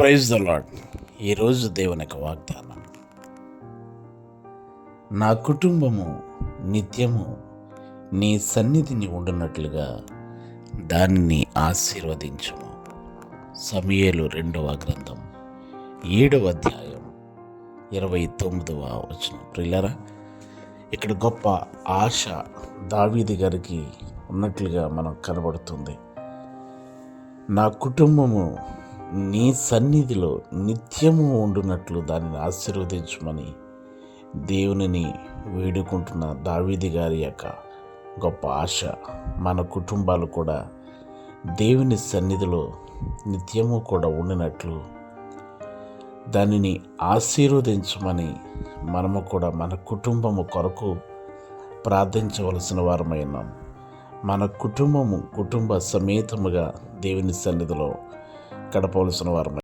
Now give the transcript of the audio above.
Praise the lord. ఈరోజు దేవుని యొక్క వాగ్దానం, నా కుటుంబము నిత్యము నీ సన్నిధిని ఉండునట్లుగా దానిని ఆశీర్వదించుము. సమూయేలు 2వ గ్రంథం 7వ అధ్యాయం 29వ వచనం. ప్రియులారా, ఇక్కడ గొప్ప ఆశ దావీదు గారికి ఉన్నట్లుగా మనకు కనబడుతుంది. నా కుటుంబము నీ సన్నిధిలో నిత్యము ఉండునట్లు దానిని ఆశీర్వదించమని దేవునిని వేడుకుంటున్న దావీదు గారి యొక్క గొప్ప ఆశ. మన కుటుంబాలు కూడా దేవుని సన్నిధిలో నిత్యము కూడా ఉండినట్లు దానిని ఆశీర్వదించమని మనము కూడా మన కుటుంబము కొరకు ప్రార్థించవలసిన వారమై ఉన్నాం. మన కుటుంబ సమేతముగా దేవుని సన్నిధిలో గడపవలసిన వారమై